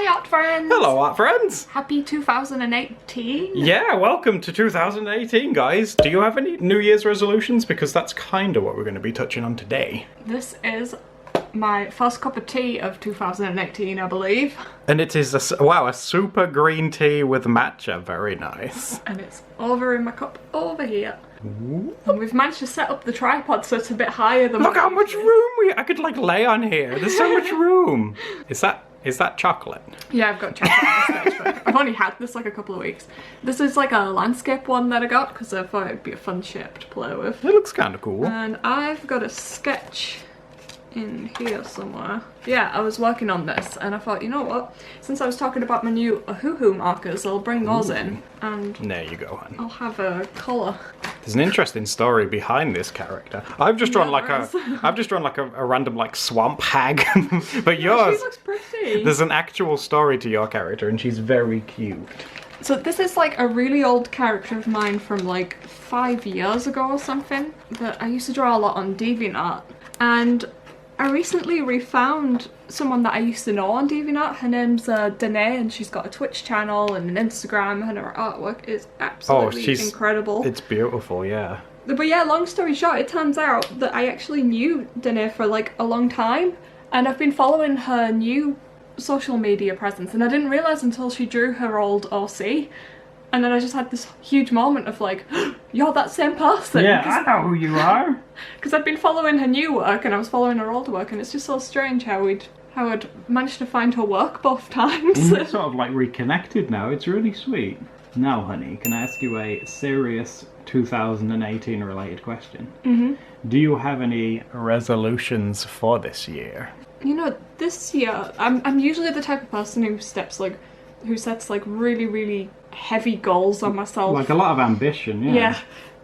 art friends! Hello art friends! Happy 2018! Yeah, welcome to 2018 guys! Do you have any New Year's resolutions? Because that's kinda what we're going to be touching on today. This is my first cup of tea of 2018, I believe. And it is, a super green tea with matcha, very nice. And it's over in my cup over here. Ooh. And we've managed to set up the tripod so it's a bit higher than. Look how much room I could like lay on here. There's so much room. Is that chocolate? Yeah, I've got chocolate on stage. I've only had this like a couple of weeks. This is like a landscape one that I got because I thought it'd be a fun shape to play with. It looks kind of cool. And I've got a sketch in here somewhere. Yeah, I was working on this and I thought, you know what? Since I was talking about my new Ahuhu markers, I'll bring those in and there you go, hon. I'll have a colour. There's an interesting story behind this character. I've just drawn like a random like swamp hag, but yours. She looks pretty. There's an actual story to your character, and she's very cute. So this is like a really old character of mine from like 5 years ago or something that I used to draw a lot on DeviantArt, and I recently refound someone that I used to know on DeviantArt. Her name's Danae, and she's got a Twitch channel and an Instagram, and her artwork is absolutely incredible. It's beautiful, yeah. But yeah, long story short, it turns out that I actually knew Danae for like a long time, and I've been following her new social media presence, and I didn't realise until she drew her old OC. And then I just had this huge moment of like, you're that same person. Yeah, I know who you are. Because I'd been following her new work and I was following her old work, and it's just so strange how I'd managed to find her work both times. We're sort of like reconnected now. It's really sweet. Now, honey, can I ask you a serious 2018 related question? Mm-hmm. Do you have any resolutions for this year? You know, this year I'm usually the type of person who sets like really heavy goals on myself. Like a lot of ambition, yeah. Yeah.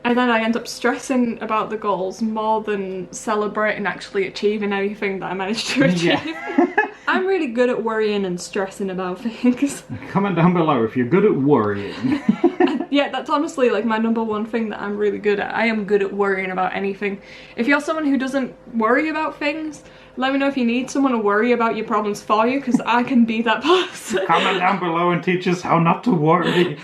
And then I end up stressing about the goals more than celebrating actually achieving anything that I managed to achieve. Yeah. I'm really good at worrying and stressing about things. Comment down below if you're good at worrying. Yeah, that's honestly like my number one thing that I'm really good at. I am good at worrying about anything. If you're someone who doesn't worry about things, let me know if you need someone to worry about your problems for you, because I can be that person. Comment down below and teach us how not to worry.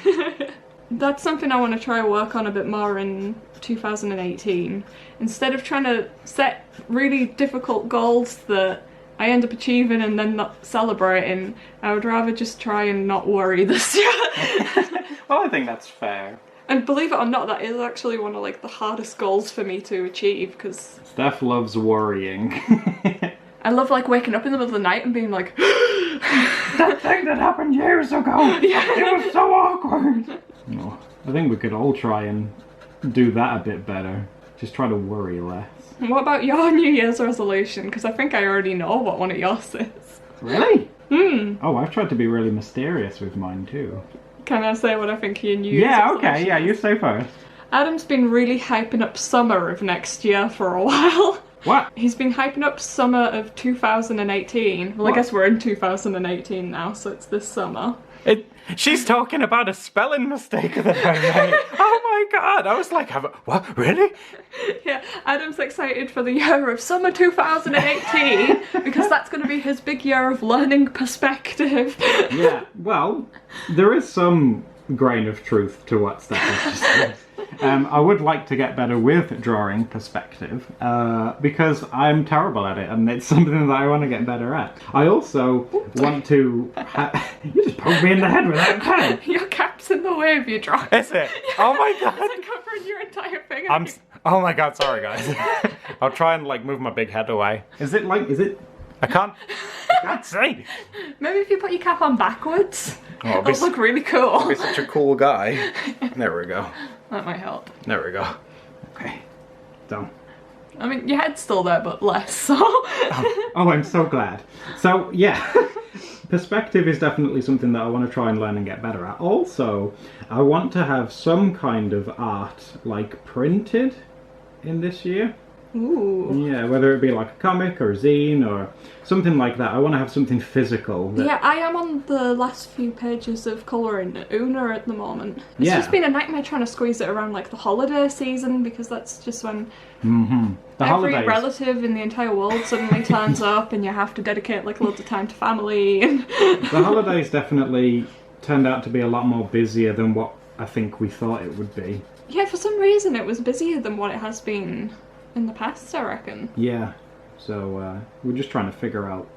That's something I want to try work on a bit more in 2018. Instead of trying to set really difficult goals that I end up achieving and then not celebrating, I would rather just try and not worry this year. Well, I think that's fair. And believe it or not, that is actually one of like the hardest goals for me to achieve, because Steph loves worrying. I love like waking up in the middle of the night and being like, that thing that happened years ago, yeah. It was so awkward. No, I think we could all try and do that a bit better. Just try to worry less. What about your New Year's resolution? Because I think I already know what one of yours is. Really? Hmm. Oh, I've tried to be really mysterious with mine too. Can I say what I think your New Year's resolution resolution is? Yeah, you say first. Adam's been really hyping up summer of next year for a while. What? He's been hyping up summer of 2018. Well, what? I guess we're in 2018 now, so it's this summer. She's talking about a spelling mistake that I made. Oh my god, I was like, what, really? Yeah, Adam's excited for the year of summer 2018 because that's going to be his big year of learning perspective. Yeah, well, there is some grain of truth to what Steph has just said. I would like to get better with drawing perspective because I'm terrible at it, and it's something that I want to get better at. I also want to... You just poked me in the head with that pen! Your cap's in the way of your drawing. Is it? Oh my god! It's covering your entire thing. Oh my god, sorry guys. I'll try and like move my big head away. Is it? I can't see. Maybe if you put your cap on backwards, it'll look really cool. I'll be such a cool guy. There we go. That might help. There we go. Okay. Done. I mean, your head's still there, but less, so... oh, I'm so glad. So, yeah. Perspective is definitely something that I want to try and learn and get better at. Also, I want to have some kind of art, like, printed in this year. Ooh. Yeah, whether it be like a comic or a zine or something like that. I want to have something physical. That... Yeah, I am on the last few pages of colouring Una at the moment. It's Yeah. just been a nightmare trying to squeeze it around like the holiday season, because that's just when The every holidays. relative in the entire world suddenly turns up and you have to dedicate like loads of time to family. And The holidays definitely turned out to be a lot more busier than what I think we thought it would be. yeah, for some reason it was busier than what it has been in the past, I reckon. Yeah, so we're just trying to figure out.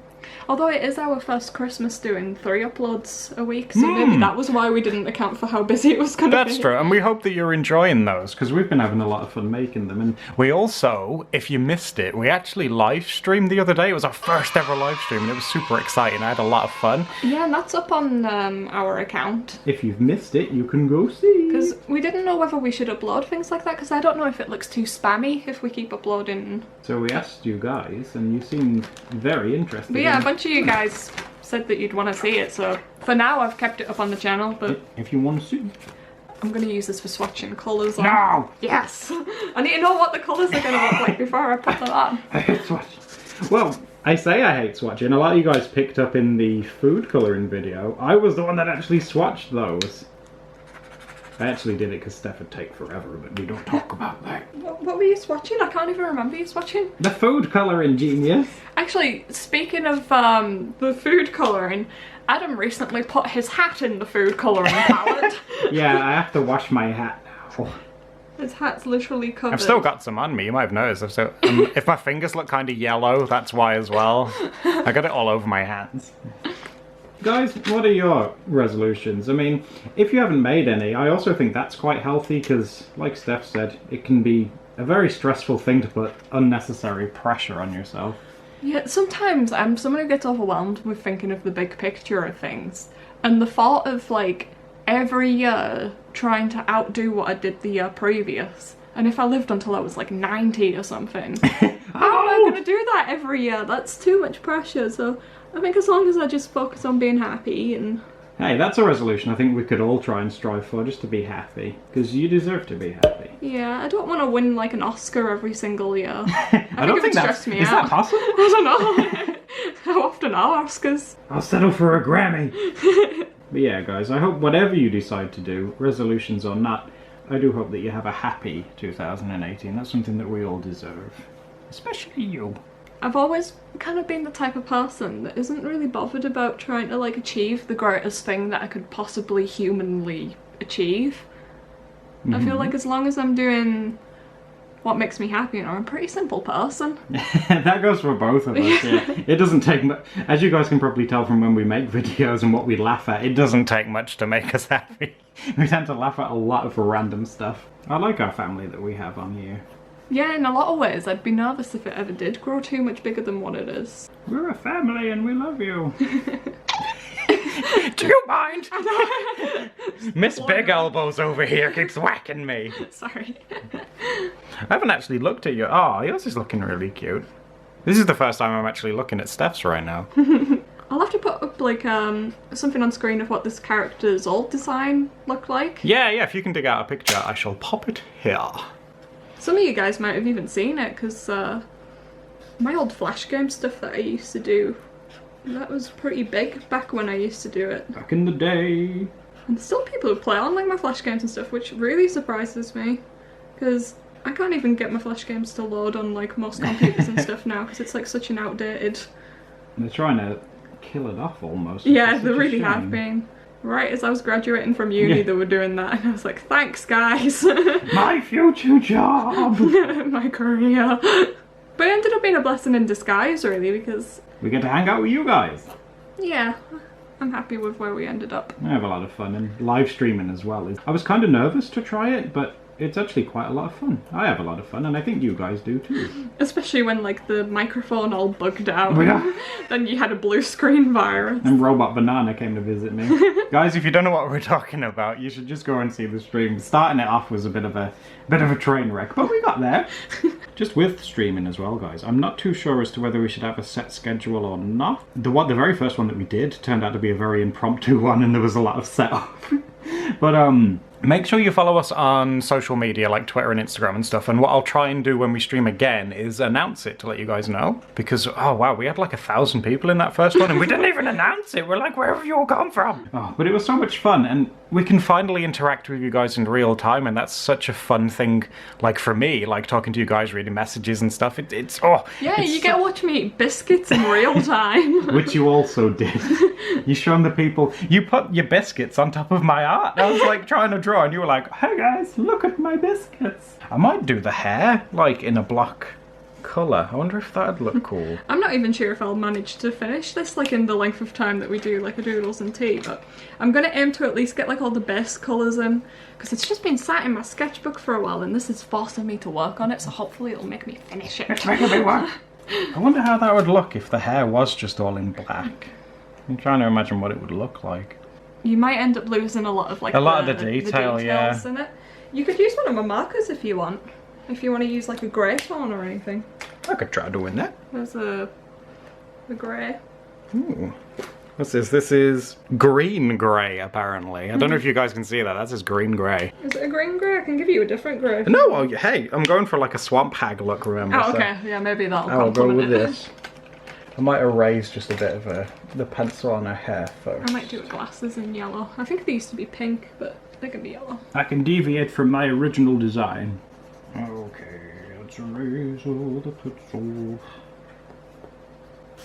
Although it is our first Christmas doing 3 uploads a week, so maybe that was why we didn't account for how busy it was going to be. That's true, and we hope that you're enjoying those, because we've been having a lot of fun making them. And we also, if you missed it, we actually live streamed the other day. It was our first ever live stream, and it was super exciting. I had a lot of fun. Yeah, and that's up on our account. If you've missed it, you can go see. Because we didn't know whether we should upload things like that, because I don't know if it looks too spammy if we keep uploading. So we asked you guys, and you seemed very interested. But yeah, a bunch of you guys said that you'd want to see it, so for now I've kept it up on the channel, but If you want to see. I'm going to use this for swatching colours on. No! Yes! I need to know what the colours are going to look like before I put them on. I hate swatching. Well, I say I hate swatching. A lot of you guys picked up in the food colouring video. I was the one that actually swatched those. I actually did it because Steph would take forever, but we don't talk about that. What were you swatching? I can't even remember you swatching. The food colouring genius. Actually, speaking of the food colouring, Adam recently put his hat in the food colouring palette. Yeah, I have to wash my hat now. His hat's literally covered. I've still got some on me, you might have noticed. If my fingers look kind of yellow, that's why as well. I got it all over my hands. Guys, what are your resolutions? I mean, if you haven't made any, I also think that's quite healthy because, like Steph said, it can be a very stressful thing to put unnecessary pressure on yourself. Yeah, sometimes I'm someone who gets overwhelmed with thinking of the big picture of things. And the thought of, like, every year trying to outdo what I did the year previous. And if I lived until I was, like, 90 or something, how am I going to do that every year? That's too much pressure, so I think as long as I just focus on being happy and... Hey, that's a resolution I think we could all try and strive for, just to be happy. Because you deserve to be happy. Yeah, I don't want to win, like, an Oscar every single year. I don't think stress me is out. that possible? I don't know. How often are Oscars? I'll settle for a Grammy. But yeah, guys, I hope whatever you decide to do, resolutions or not, I do hope that you have a happy 2018. That's something that we all deserve. Especially you. I've always kind of been the type of person that isn't really bothered about trying to, like, achieve the greatest thing that I could possibly humanly achieve. I feel like as long as I'm doing what makes me happy, you know, I'm a pretty simple person. That goes for both of us, yeah. It doesn't take much, as you guys can probably tell from when we make videos and what we laugh at, it doesn't take much to make us happy. We tend to laugh at a lot of random stuff. I like our family that we have on here. Yeah, in a lot of ways, I'd be nervous if it ever did grow too much bigger than what it is. We're a family and we love you. Do you mind? Miss Big Elbows over here keeps whacking me. Sorry. I haven't actually looked at you. Oh, yours is looking really cute. This is the first time I'm actually looking at Steph's right now. I'll have to put up, like, something on screen of what this character's old design looked like. Yeah, if you can dig out a picture, I shall pop it here. Some of you guys might have even seen it, because my old Flash game stuff that I used to do, that was pretty big back when I used to do it. Back in the day. And there's still people who play on, like, my Flash games and stuff, which really surprises me, because I can't even get my Flash games to load on, like, most computers and stuff now, because it's, like, such an outdated... They're trying to kill it off almost. Yeah, they really have been. Right as I was graduating from uni, they were doing that, and I was like, thanks, guys. My future job. My career. But it ended up being a blessing in disguise, really, because... We get to hang out with you guys. Yeah, I'm happy with where we ended up. I have a lot of fun, and live streaming as well. I was kind of nervous to try it, but it's actually quite a lot of fun. I have a lot of fun, and I think you guys do too. Especially when, like, the microphone all bugged out. Oh, yeah. Then you had a blue screen virus. And Robot Banana came to visit me. Guys, if you don't know what we're talking about, you should just go and see the stream. Starting it off was a bit of a train wreck, but we got there. Just with streaming as well, guys. I'm not too sure as to whether we should have a set schedule or not. The very first one that we did turned out to be a very impromptu one, and there was a lot of setup. But Make sure you follow us on social media like Twitter and Instagram and stuff, and what I'll try and do when we stream again is announce it to let you guys know, because oh wow, we had like 1,000 people in that first one and we didn't even announce it. We're like, where have you all come from? Oh, but it was so much fun, and we can finally interact with you guys in real time, and that's such a fun thing, like for me, like talking to you guys, reading messages and stuff. It's yeah, you get to watch me eat biscuits in real time. Which you also did. You shown the people, you put your biscuits on top of my art. I was like trying to draw and you were like, hey guys, look at my biscuits. I might do the hair like in a block colour. I wonder if that'd look cool. I'm not even sure if I'll manage to finish this like in the length of time that we do like a Doodles and tea, but I'm gonna aim to at least get like all the base colours in, because it's just been sat in my sketchbook for a while and this is forcing me to work on it, so hopefully it'll make me finish it. It's making me work. I wonder how that would look if the hair was just all in black. I'm trying to imagine what it would look like. You might end up losing a lot of like the detail, yeah. In it. You could use one of my markers if you want. If you want to use like a grey tone or anything. I could try doing that. There's a grey. Ooh. What's this? This is green grey, apparently. I don't know if you guys can see that. That says green grey. Is it a green grey? I can give you a different grey. No, well, hey, I'm going for like a swamp hag look, remember? Oh, okay. So yeah, maybe that'll I'll go with it. this. I might erase just a bit of the pencil on her hair first. I might do her glasses in yellow. I think they used to be pink, but they can be yellow. I can deviate from my original design. Okay, let's erase all the pencils.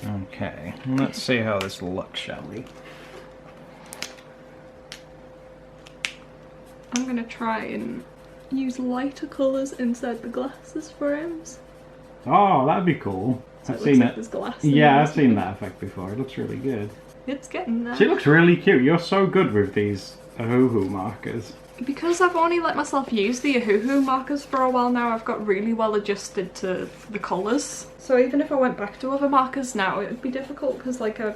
Okay, let's see how this looks, shall we? I'm gonna try and use lighter colours inside the glasses frames. Oh, that'd be cool. So I've seen like it. there's glass Yeah, I've seen that effect before. It looks really good. It's getting there. She looks really cute. You're so good with these Ahoo markers. Because I've only let myself use the Ahoo markers for a while now, I've got really well adjusted to the colours. So even if I went back to other markers now, it would be difficult because like I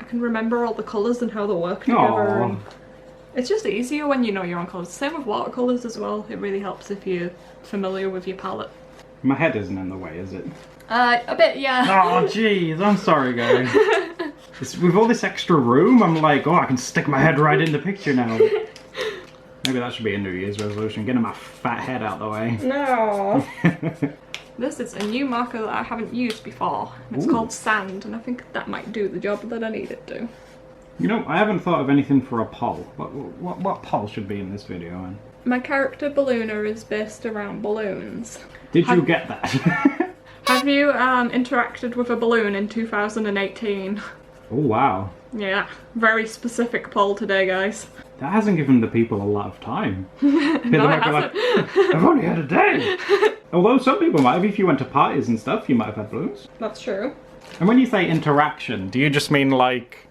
can remember all the colours and how they work together. And it's just easier when you know your own colours. Same with watercolours as well. It really helps if you're familiar with your palette. My head isn't in the way, is it? A bit, yeah. Oh, jeez, I'm sorry, guys. With all this extra room, I'm like, oh, I can stick my head right in the picture now. Maybe that should be a New Year's resolution, getting my fat head out the way. No. This is a new marker that I haven't used before. It's called Sand, and I think that might do the job that I need it to. You know, I haven't thought of anything for a poll. What poll should be in this video, Anne? My character Ballooner is based around balloons. Did you get that? Have you interacted with a balloon in 2018? Oh, wow. Yeah, very specific poll today, guys. That hasn't given the people a lot of time. No, it hasn't. I've only had a day. Although some people might have, if you went to parties and stuff, you might have had balloons. That's true. And when you say interaction, do you just mean like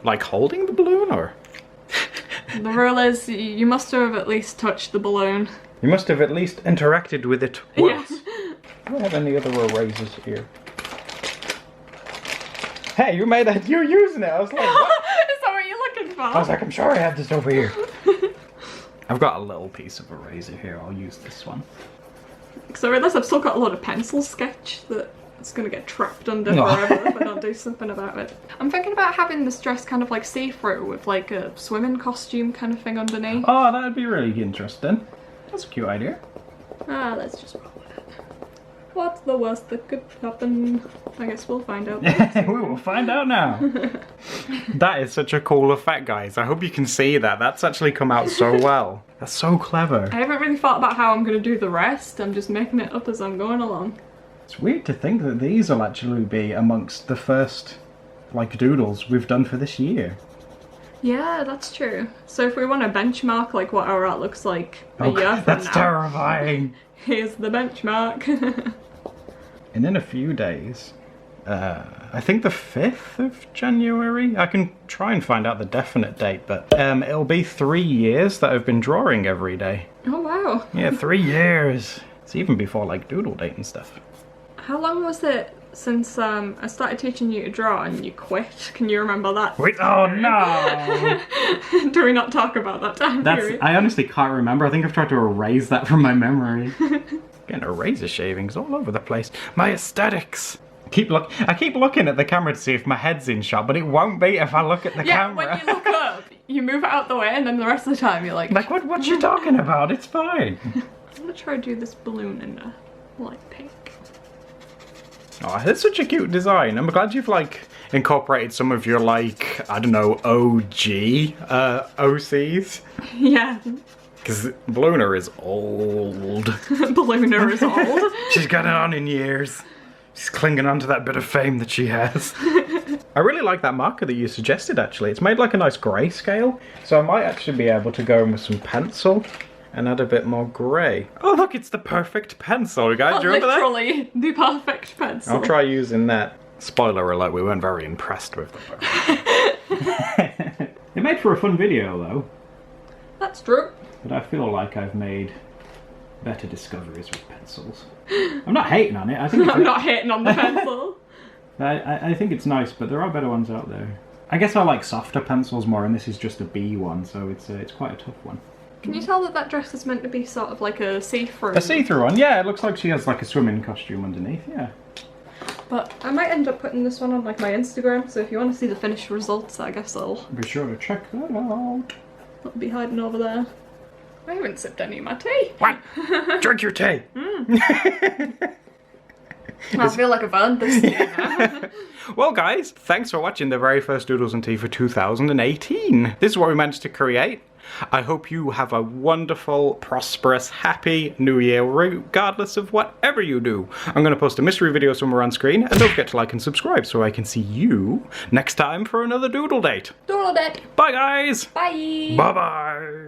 holding the balloon, or? The rule is you must have at least touched the balloon. You must have at least interacted with it once. Yeah. I don't have any other erasers here. Hey, you're using it. I was like, what? Is that what you're looking for? I was like, I'm sure I have this over here. I've got a little piece of eraser here. I'll use this one. So I realise I've still got a lot of pencil sketch that it's going to get trapped under forever if I don't do something about it. I'm thinking about having this dress kind of like see-through with like a swimming costume kind of thing underneath. Oh, that would be really interesting. That's a cute idea. Ah, let's just roll with it. What's the worst that could happen? I guess we'll find out. We will find out now. That is such a cool effect, guys. I hope you can see that. That's actually come out so well. That's so clever. I haven't really thought about how I'm going to do the rest. I'm just making it up as I'm going along. It's weird to think that these will actually be amongst the first, like, doodles we've done for this year. Yeah, that's true. So if we want to benchmark like what our art looks like a year from that's now, terrifying. Here's the benchmark. And in a few days, I think the 5th of January, I can try and find out the definite date, but it'll be 3 years that I've been drawing every day. Oh wow. Yeah, 3 years. It's even before like doodle date and stuff. How long was it since I started teaching you to draw and you quit? Can you remember that? Wait, oh no! Do we not talk about that time period? I honestly can't remember. I think I've tried to erase that from my memory. Getting eraser shavings all over the place. My aesthetics! I keep looking at the camera to see if my head's in shot, but it won't be if I look at the camera. When you look up, you move it out the way, and then the rest of the time you're like... Like, what you talking about? It's fine. I'm gonna try to do this balloon in a light pink. Oh, that's such a cute design. I'm glad you've, like, incorporated some of your, like, I don't know, OG OCs. Yeah. Because Ballooner is old. Ballooner is old. She's got it on in years. She's clinging on to that bit of fame that she has. I really like that marker that you suggested, actually. It's made like a nice grayscale, so I might actually be able to go in with some pencil and add a bit more grey. Oh, look, it's the perfect pencil, guys. Do you remember that? Literally the perfect pencil. I'll try using that. Spoiler alert, we weren't very impressed with it. It made for a fun video, though. That's true. But I feel like I've made better discoveries with pencils. I'm not hating on it. I think I'm not hating on the pencil. I think it's nice, but there are better ones out there. I guess I like softer pencils more, and this is just a B one, so it's quite a tough one. Can you tell that dress is meant to be sort of like a see-through? A see-through one, yeah. It looks like she has like a swimming costume underneath, yeah. But I might end up putting this one on like my Instagram, so if you want to see the finished results, I guess I'll... Be sure to check that out. I'll be hiding over there. I haven't sipped any of my tea. What? Drink your tea. I feel like I've earned this tea now. Well, guys, thanks for watching the very first Doodles and Tea for 2018. This is what we managed to create. I hope you have a wonderful, prosperous, happy new year, regardless of whatever you do. I'm going to post a mystery video somewhere on screen, and don't forget to like and subscribe so I can see you next time for another Doodle date. Doodle date. Bye, guys. Bye. Bye-bye.